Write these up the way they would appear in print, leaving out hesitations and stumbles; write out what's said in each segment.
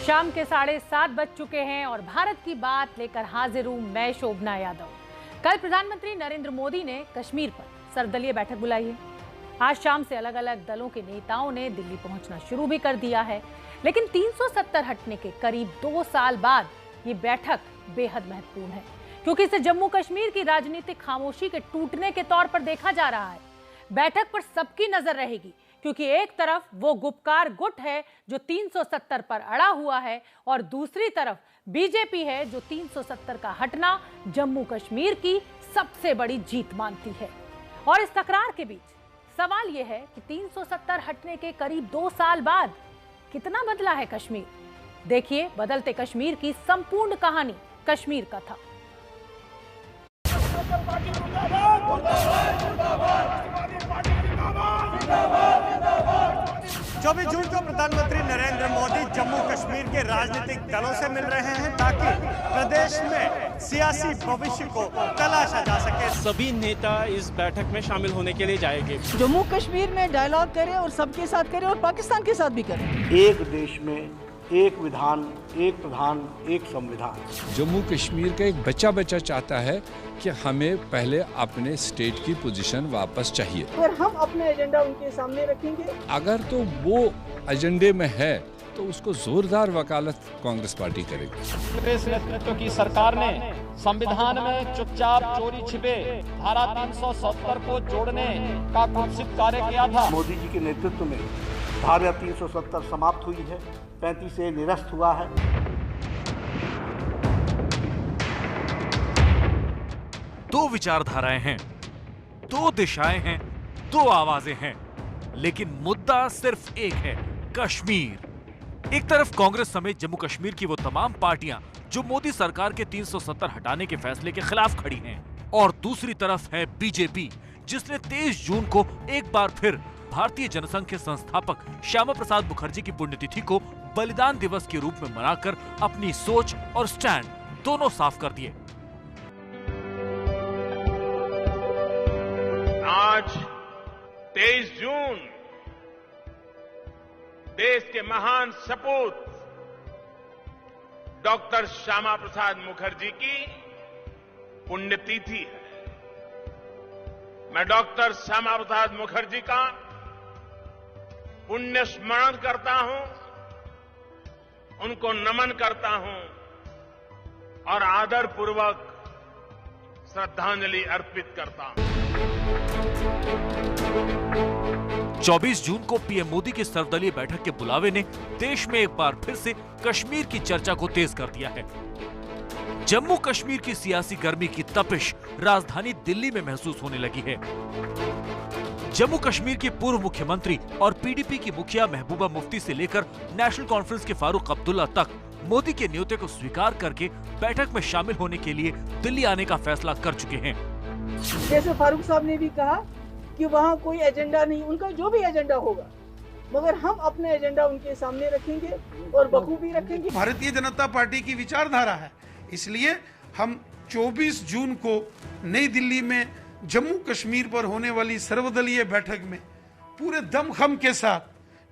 शाम के 7:30 बज चुके हैं और भारत की बात लेकर हाजिर हूं मैं शोभना यादव। कल प्रधानमंत्री नरेंद्र मोदी ने कश्मीर पर सर्वदलीय बैठक बुलाई है। आज शाम से अलग अलग दलों के नेताओं ने दिल्ली पहुंचना शुरू भी कर दिया है, लेकिन 370 हटने के करीब 2 साल बाद ये बैठक बेहद महत्वपूर्ण है, क्योंकि इसे जम्मू कश्मीर की राजनीतिक खामोशी के टूटने के तौर पर देखा जा रहा है। बैठक पर सबकी नजर रहेगी, क्योंकि एक तरफ वो गुपकार गुट है जो 370 पर अड़ा हुआ है और दूसरी तरफ बीजेपी है जो 370 का हटना जम्मू कश्मीर की सबसे बड़ी जीत मानती है। और इस तकरार के बीच सवाल यह है कि 370 हटने के करीब 2 साल बाद कितना बदला है कश्मीर। देखिए बदलते कश्मीर की संपूर्ण कहानी कश्मीर कथा। 24 जून को प्रधानमंत्री नरेंद्र मोदी जम्मू कश्मीर के राजनीतिक दलों से मिल रहे हैं ताकि प्रदेश में सियासी भविष्य को तलाशा जा सके। सभी नेता इस बैठक में शामिल होने के लिए जाएंगे। जम्मू कश्मीर में डायलॉग करें और सबके साथ करें और पाकिस्तान के साथ भी करें। एक देश में एक विधान, एक प्रधान, एक संविधान। जम्मू कश्मीर का एक बच्चा चाहता है कि हमें पहले अपने स्टेट की पोजीशन वापस चाहिए। अगर हम अपना एजेंडा उनके सामने रखेंगे, अगर तो वो एजेंडे में है तो उसको जोरदार वकालत कांग्रेस पार्टी करेगी। कांग्रेस नेतृत्व की सरकार ने संविधान में चुपचाप चोरी छिपे धारा 370 को जोड़ने का कुत्सित कार्य किया था। मोदी जी के नेतृत्व में धारा 370 समाप्त हुई है, 35 से निरस्त हुआ है। दो विचारधाराएं हैं, दो दिशाएं हैं, दो आवाजें हैं, लेकिन मुद्दा सिर्फ एक है, कश्मीर। एक तरफ कांग्रेस समेत जम्मू कश्मीर की वो तमाम पार्टियां जो मोदी सरकार के 370 हटाने के फैसले के खिलाफ खड़ी हैं, और दूसरी तरफ है बीजेपी, जिसने 23 जून को एक बार फिर भारतीय जनसंघ के संस्थापक श्यामा प्रसाद मुखर्जी की पुण्यतिथि को बलिदान दिवस के रूप में मनाकर अपनी सोच और स्टैंड दोनों साफ कर दिए। आज 23 जून देश के महान सपूत डॉक्टर श्यामा प्रसाद मुखर्जी की पुण्यतिथि है। मैं डॉक्टर श्यामा प्रसाद मुखर्जी का पुण्य स्मरण करता हूं, उनको नमन करता हूं और आदरपूर्वक श्रद्धांजलि अर्पित करता हूं। 24 जून को पीएम मोदी की सर्वदलीय बैठक के बुलावे ने देश में एक बार फिर से कश्मीर की चर्चा को तेज कर दिया है। जम्मू कश्मीर की सियासी गर्मी की तपिश राजधानी दिल्ली में महसूस होने लगी है। जम्मू कश्मीर की पूर्व मुख्यमंत्री और पीडीपी की मुखिया महबूबा मुफ्ती से लेकर नेशनल कॉन्फ्रेंस के फारूक अब्दुल्ला तक मोदी के न्योते को स्वीकार करके बैठक में शामिल होने के लिए दिल्ली आने का फैसला कर चुके हैं। जैसे फारूक साहब ने भी कहा कि वहाँ कोई एजेंडा नहीं, उनका जो भी एजेंडा होगा, मगर हम अपना एजेंडा उनके सामने रखेंगे और बखूबी रखेंगे। भारतीय जनता पार्टी की विचारधारा है, इसलिए हम 24 जून को नई दिल्ली में जम्मू कश्मीर पर होने वाली सर्वदलीय बैठक में पूरे दमखम के साथ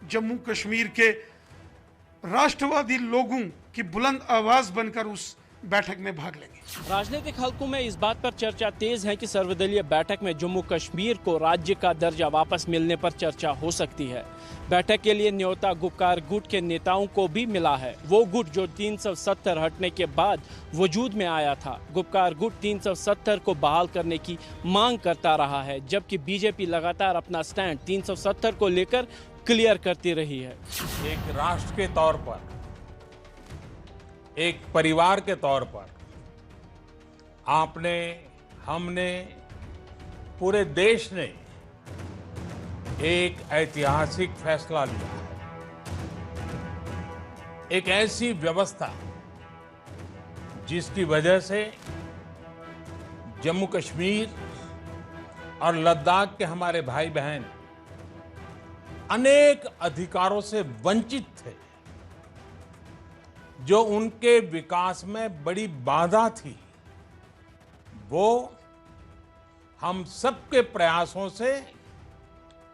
जम्मू कश्मीर के राष्ट्रवादी लोगों की बुलंद आवाज बनकर उस बैठक में भाग लेंगे। राजनीतिक हलकों में इस बात पर चर्चा तेज है कि सर्वदलीय बैठक में जम्मू कश्मीर को राज्य का दर्जा वापस मिलने पर चर्चा हो सकती है। बैठक के लिए न्योता गुपकार गुट के नेताओं को भी मिला है, वो गुट जो 370 हटने के बाद वजूद में आया था। गुपकार गुट 370 को बहाल करने की मांग करता रहा है, जबकि बीजेपी लगातार अपना स्टैंड 370 को लेकर क्लियर करती रही है। एक राष्ट्र के तौर पर, एक परिवार के तौर पर आपने, हमने, पूरे देश ने एक ऐतिहासिक फैसला लिया है। एक ऐसी व्यवस्था जिसकी वजह से जम्मू कश्मीर और लद्दाख के हमारे भाई बहन अनेक अधिकारों से वंचित थे, जो उनके विकास में बड़ी बाधा थी, वो हम सबके प्रयासों से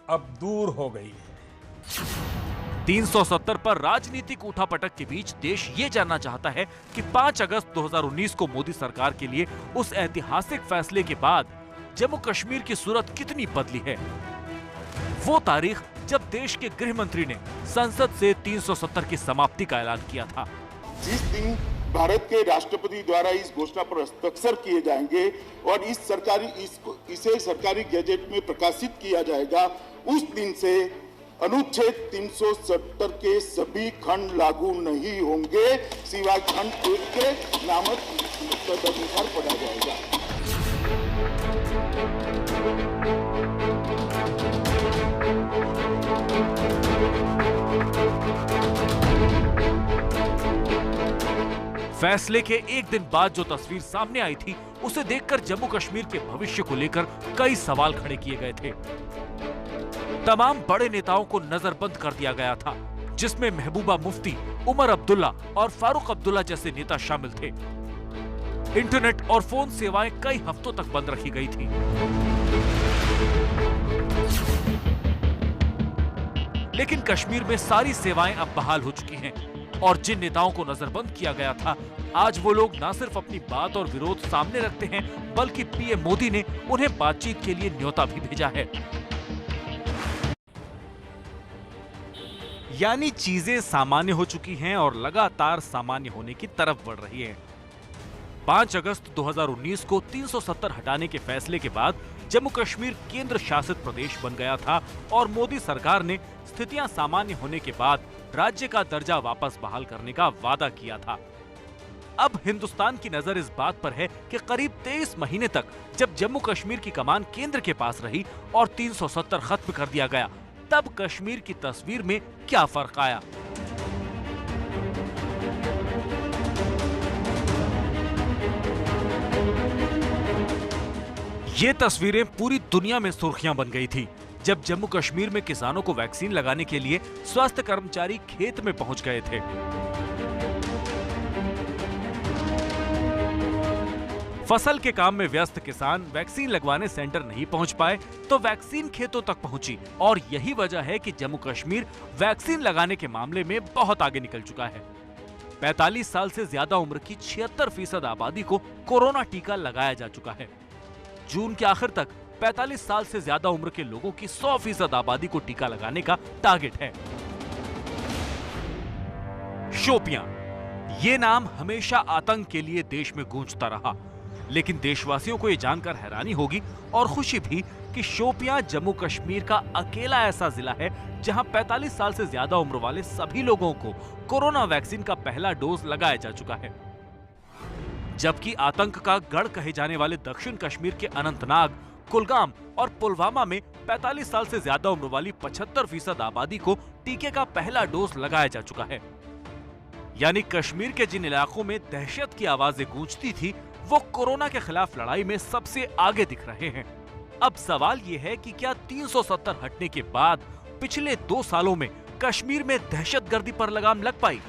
अब दूर हो गई है। 370 पर राजनीतिक उठापटक के बीच देश ये जानना चाहता है कि 5 अगस्त 2019 को मोदी सरकार के लिए उस ऐतिहासिक फैसले के बाद जम्मू कश्मीर की सूरत कितनी बदली है। वो तारीख जब देश के गृह मंत्री ने संसद से 370 की समाप्ति का ऐलान किया था। जिस दिन भारत के राष्ट्रपति द्वारा इस घोषणा पर हस्ताक्षर किए जाएंगे और इसे सरकारी गैजेट में प्रकाशित किया जाएगा, उस दिन से अनुच्छेद 370 के सभी खंड लागू नहीं होंगे, सिवाय खंड 1 के नामक तदनुसार पढ़ा जाएगा। फैसले के एक दिन बाद जो तस्वीर सामने आई थी, उसे देखकर जम्मू कश्मीर के भविष्य को लेकर कई सवाल खड़े किए गए थे। तमाम बड़े नेताओं को नजरबंद कर दिया गया था, जिसमें महबूबा मुफ्ती, उमर अब्दुल्ला और फारूक अब्दुल्ला जैसे नेता शामिल थे। इंटरनेट और फोन सेवाएं कई हफ्तों तक बंद रखी गई थी। लेकिन कश्मीर में सारी सेवाएं अब बहाल हो चुकी हैं और जिन नेताओं को नजरबंद किया गया था, आज वो लोग न सिर्फ अपनी बात और विरोध सामने रखते हैं, बल्कि पीएम मोदी ने उन्हें बातचीत के लिए न्योता भी भेजा है। यानी चीजें सामान्य हो चुकी हैं और लगातार सामान्य होने की तरफ बढ़ रही है। 5 अगस्त 2019 को 370 हटाने के फैसले के बाद जम्मू कश्मीर केंद्र शासित प्रदेश बन गया था और मोदी सरकार ने स्थितियां सामान्य होने के बाद राज्य का दर्जा वापस बहाल करने का वादा किया था। अब हिंदुस्तान की नजर इस बात पर है कि करीब 23 महीने तक जब जम्मू कश्मीर की कमान केंद्र के पास रही और 370 खत्म कर दिया गया, तब कश्मीर की तस्वीर में क्या फर्क आया। ये तस्वीरें पूरी दुनिया में सुर्खियां बन गई थी जब जम्मू कश्मीर में किसानों को वैक्सीन लगाने के लिए स्वास्थ्य कर्मचारी खेत में पहुंच गए थे। फसल के काम में व्यस्त किसान वैक्सीन लगवाने सेंटर नहीं पहुंच पाए तो वैक्सीन खेतों तक पहुंची और यही वजह है कि जम्मू कश्मीर वैक्सीन लगाने के मामले में बहुत आगे निकल चुका है। 45 साल से ज्यादा उम्र की 76% आबादी को कोरोना टीका लगाया जा चुका है। जून के आखिर तक 45 साल से ज्यादा उम्र के लोगों की 100% आबादी को टीका लगाने का टारगेट है। शोपियां, ये नाम हमेशा आतंक के लिए देश में गूंजता रहा, लेकिन देशवासियों को यह जानकर हैरानी होगी और खुशी भी कि शोपियां जम्मू कश्मीर का अकेला ऐसा जिला है जहां 45 साल से ज्यादा उम्र वाले सभी लोगों को कोरोना वैक्सीन का पहला डोज लगाया जा चुका है। जबकि आतंक का गढ़ कहे जाने वाले दक्षिण कश्मीर के अनंतनाग, कुलगाम और पुलवामा में 45 साल से ज्यादा उम्र वाली 75% आबादी को टीके का पहला डोज लगाया जा चुका है। यानी कश्मीर के जिन इलाकों में दहशत की आवाजें गूंजती थी, वो कोरोना के खिलाफ लड़ाई में सबसे आगे दिख रहे हैं। अब सवाल ये है कि क्या 370 हटने के बाद पिछले 2 सालों में कश्मीर में दहशतगर्दी पर लगाम लग पाई?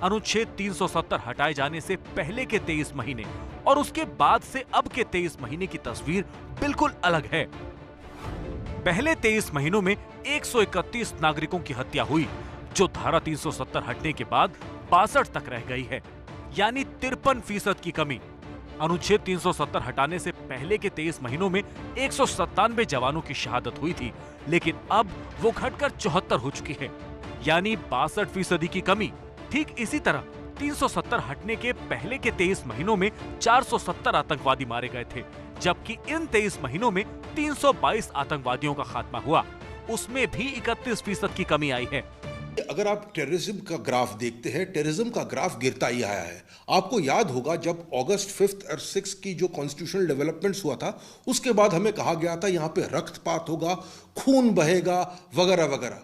अनुच्छेद 370 हटाए जाने से पहले के 23 महीने और उसके बाद से अब के 23 महीने की तस्वीर बिल्कुल अलग है। पहले 23 महीनों में 131 नागरिकों की हत्या हुई, जो धारा 370 हटने के बाद 62 तक रह गई है, यानी 53% की कमी। अनुच्छेद 370 हटाने से पहले के 23 महीनों में 197 जवानों की शहादत हुई थी, लेकिन अब वो घटकर 74 हो चुकी है, यानी 62% की कमी। ठीक इसी तरह 370 हटने के पहले के 23 महीनों में 470 आतंकवादी मारे गए थे, जबकि इन 23 महीनों में 322 आतंकवादियों का खात्मा हुआ, उसमें भी 31% की कमी आई है। अगर आप टेररिज्म का ग्राफ देखते हैं, टेररिज्म का ग्राफ गिरता ही आया है। आपको याद होगा जब अगस्त 5 और 6 की जो कॉन्स्टिट्यूशनल डेवलपमेंट्स हुआ था, उसके बाद हमें कहा गया था यहाँ पे रक्तपात होगा, खून बहेगा वगैरह वगैरह।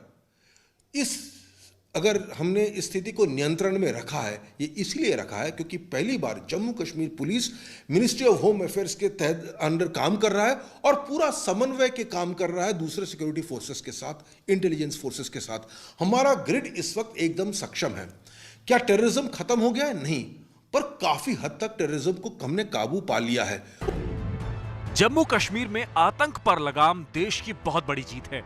अगर हमने इस स्थिति को नियंत्रण में रखा है, ये इसलिए रखा है क्योंकि पहली बार Jammu Kashmir police ministry of home affairs के तहत अंडर काम कर रहा है और पूरा समन्वय के काम कर रहा है दूसरे सिक्योरिटी फोर्सेस के साथ, इंटेलिजेंस फोर्सेस के साथ। हमारा ग्रिड इस वक्त एकदम सक्षम है। क्या टेररिज्म खत्म हो गया है? नहीं, पर काफी हद तक टेररिज्म को हमने काबू पा लिया है। जम्मू कश्मीर में आतंक पर लगाम देश की बहुत बड़ी जीत है।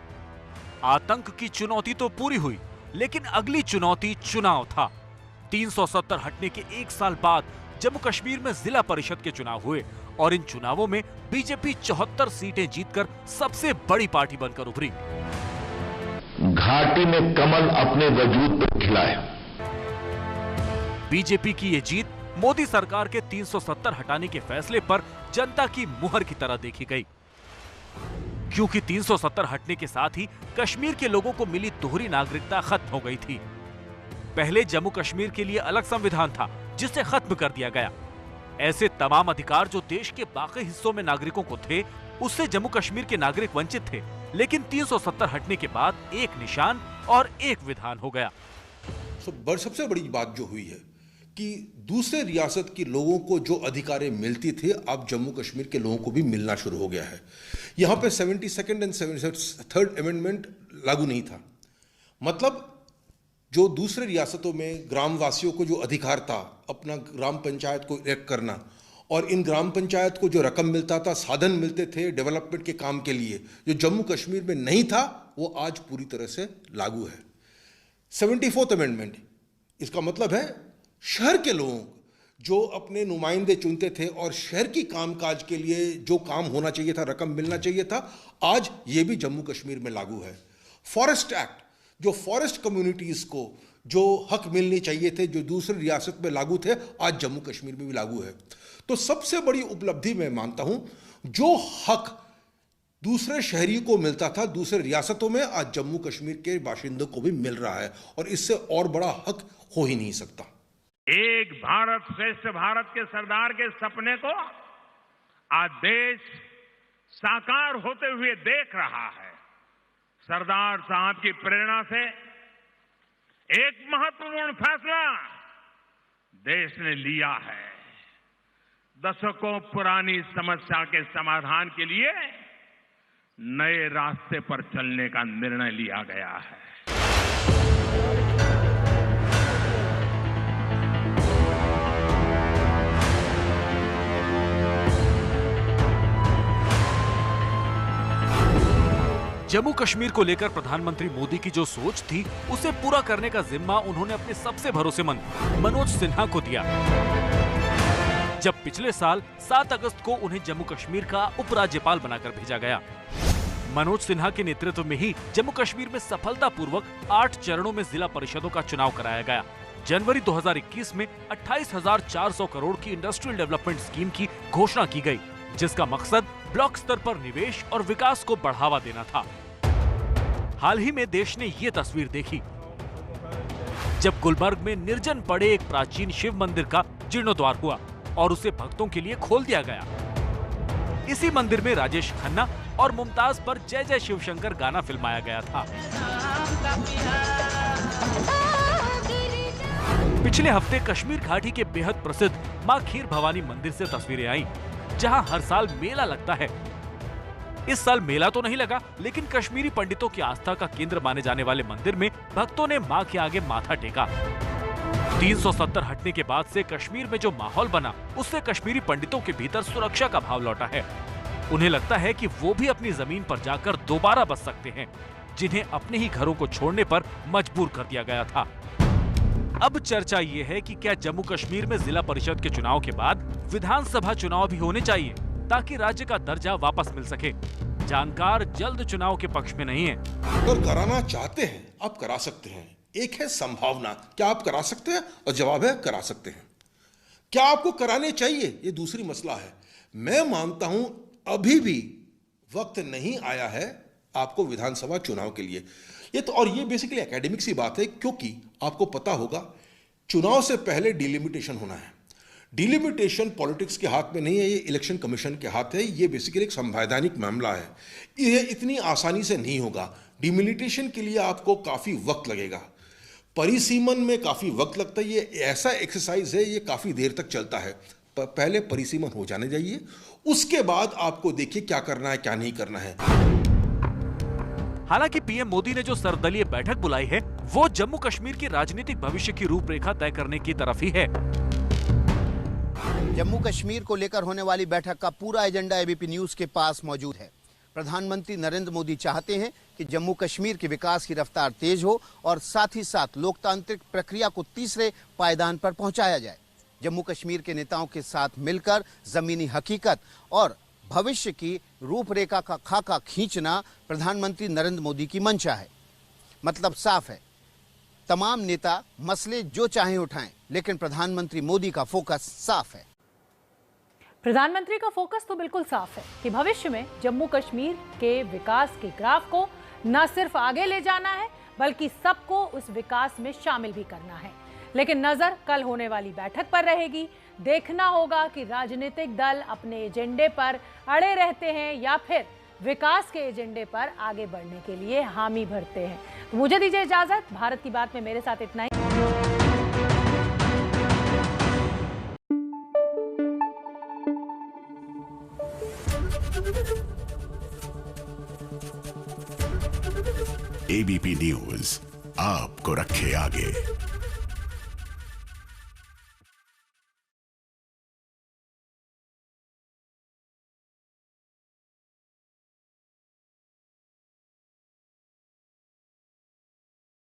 आतंक की चुनौती तो पूरी हुई, लेकिन अगली चुनौती चुनाव था। 370 हटने के 1 साल बाद जम्मू कश्मीर में जिला परिषद के चुनाव हुए और इन चुनावों में बीजेपी 74 सीटें जीतकर सबसे बड़ी पार्टी बनकर उभरी। घाटी में कमल अपने वजूद पर खिलाए। बीजेपी की ये जीत मोदी सरकार के 370 हटाने के फैसले पर जनता की मुहर की तरह देखी गई, क्योंकि 370 हटने के साथ ही कश्मीर के लोगों को मिली दोहरी नागरिकता खत्म हो गई थी। पहले जम्मू कश्मीर के लिए अलग संविधान था जिसे खत्म कर दिया गया। ऐसे तमाम अधिकार जो देश के बाकी हिस्सों में नागरिकों को थे, उससे जम्मू कश्मीर के नागरिक वंचित थे। लेकिन 370 हटने के बाद एक निशान और एक विधान हो गया। सबसे बड़ी बात जो हुई है कि दूसरे रियासत के लोगों को जो अधिकार मिलती थी, अब जम्मू कश्मीर के लोगों को भी मिलना शुरू हो गया है। यहाँ पे 72nd एंड 73rd अमेंडमेंट लागू नहीं था। मतलब जो दूसरे रियासतों में ग्रामवासियों को जो अधिकार था अपना ग्राम पंचायत को इलेक्ट करना, और इन ग्राम पंचायत को जो रकम मिलता था, साधन मिलते थे डेवलपमेंट के काम के लिए, जो जम्मू कश्मीर में नहीं था, वो आज पूरी तरह से लागू है। 74th अमेंडमेंट, इसका मतलब है शहर के लोगों जो अपने नुमाइंदे चुनते थे और शहर की कामकाज के लिए जो काम होना चाहिए था, रकम मिलना चाहिए था, आज ये भी जम्मू कश्मीर में लागू है। फॉरेस्ट एक्ट, जो फॉरेस्ट कम्युनिटीज को जो हक मिलने चाहिए थे, जो दूसरी रियासत में लागू थे, आज जम्मू कश्मीर में भी लागू है। तो सबसे बड़ी उपलब्धि मैं मानता हूं, जो हक दूसरे शहरी को मिलता था दूसरे रियासतों में, आज जम्मू कश्मीर के बाशिंदों को भी मिल रहा है, और इससे और बड़ा हक हो ही नहीं सकता। एक भारत श्रेष्ठ भारत के सरदार के सपने को आज देश साकार होते हुए देख रहा है। सरदार साहब की प्रेरणा से एक महत्वपूर्ण फैसला देश ने लिया है। दशकों पुरानी समस्या के समाधान के लिए नए रास्ते पर चलने का निर्णय लिया गया है। जम्मू कश्मीर को लेकर प्रधानमंत्री मोदी की जो सोच थी, उसे पूरा करने का जिम्मा उन्होंने अपने सबसे भरोसेमंद मनोज सिन्हा को दिया। जब पिछले साल 7 अगस्त को उन्हें जम्मू कश्मीर का उपराज्यपाल बनाकर भेजा गया। मनोज सिन्हा के नेतृत्व में ही जम्मू कश्मीर में सफलतापूर्वक 8 चरणों में जिला परिषदों का चुनाव कराया गया। जनवरी 2021 में 28,400 करोड़ की इंडस्ट्रियल डेवलपमेंट स्कीम की घोषणा की गई, जिसका मकसद ब्लॉक स्तर पर निवेश और विकास को बढ़ावा देना था। हाल ही में देश ने ये तस्वीर देखी जब गुलबर्ग में निर्जन पड़े एक प्राचीन शिव मंदिर का जीर्णोद्धार हुआ और उसे भक्तों के लिए खोल दिया गया। इसी मंदिर में राजेश खन्ना और मुमताज पर जय जय शिवशंकर गाना फिल्माया गया था। पिछले हफ्ते कश्मीर घाटी के बेहद प्रसिद्ध मां खीर भवानी मंदिर से तस्वीरें आईं, जहां हर साल मेला लगता है। इस साल मेला तो नहीं लगा, लेकिन कश्मीरी पंडितों की आस्था का केंद्र माने जाने वाले मंदिर में भक्तों ने मां के आगे माथा टेका। 370 हटने के बाद से कश्मीर में जो माहौल बना, उससे कश्मीरी पंडितों के भीतर सुरक्षा का भाव लौटा है। उन्हें लगता है कि वो भी अपनी जमीन पर जाकर दोबारा बस सकते हैं, जिन्हें अपने ही घरों को छोड़ने पर मजबूर कर दिया गया था। अब चर्चा ये है कि क्या जम्मू कश्मीर में जिला परिषद के चुनाव के बाद विधानसभा चुनाव भी होने चाहिए, ताकि राज्य का दर्जा वापस मिल सके। जानकार जल्द चुनाव के पक्ष में नहीं है। अगर कराना चाहते हैं आप करा सकते हैं। एक है संभावना, क्या आप करा सकते हैं, और जवाब है करा सकते हैं। क्या आपको कराने चाहिए, ये दूसरी मसला है। मैं मानता हूं अभी भी वक्त नहीं आया है आपको विधानसभा चुनाव के लिए। ये बेसिकली एकेडमिक सी बात है, क्योंकि आपको पता होगा चुनाव से पहले डिलिमिटेशन होना है। डिलिमिटेशन पॉलिटिक्स के हाथ में नहीं है, ये इलेक्शन कमीशन के हाथ है। ये बेसिकली एक संवैधानिक मामला है। ये इतनी आसानी से नहीं होगा। डिलिमिटेशन के लिए आपको काफ़ी वक्त लगेगा, परिसीमन में काफ़ी वक्त लगता है। ये ऐसा एक्सरसाइज है, ये काफ़ी देर तक चलता है। पहले परिसीमन हो जाने चाहिए, उसके बाद आपको देखिए क्या करना है क्या नहीं करना है। हालांकि पीएम मोदी ने जो सर्वदलीय बैठक बुलाई है, वो जम्मू कश्मीर के राजनीतिक भविष्य की रूपरेखा तय करने की तरफ ही है। जम्मू कश्मीर को लेकर होने वाली बैठक का पूरा एजेंडा एबीपी न्यूज के पास मौजूद है। प्रधानमंत्री नरेंद्र मोदी चाहते हैं कि जम्मू कश्मीर के विकास की रफ्तार तेज हो और साथ ही साथ लोकतांत्रिक प्रक्रिया को तीसरे पायदान पर पहुंचाया जाए। जम्मू कश्मीर के नेताओं के साथ मिलकर जमीनी हकीकत और भविष्य की रूपरेखा का खाका खींचना प्रधानमंत्री नरेंद्र मोदी की मंशा है। मतलब साफ है, तमाम नेता मसले जो चाहें उठाएं, लेकिन प्रधानमंत्री मोदी का फोकस साफ है। प्रधानमंत्री का फोकस तो बिल्कुल साफ है कि भविष्य में जम्मू कश्मीर के विकास के ग्राफ को न सिर्फ आगे ले जाना है, बल्कि सबको उस विकास में शामिल भी करना है। लेकिन नजर कल होने वाली बैठक पर रहेगी। देखना होगा कि राजनीतिक दल अपने एजेंडे पर अड़े रहते हैं या फिर विकास के एजेंडे पर आगे बढ़ने के लिए हामी भरते हैं। तो मुझे दीजिए इजाजत। भारत की बात में मेरे साथ इतना ही। एबीपी न्यूज आपको रखे आगे।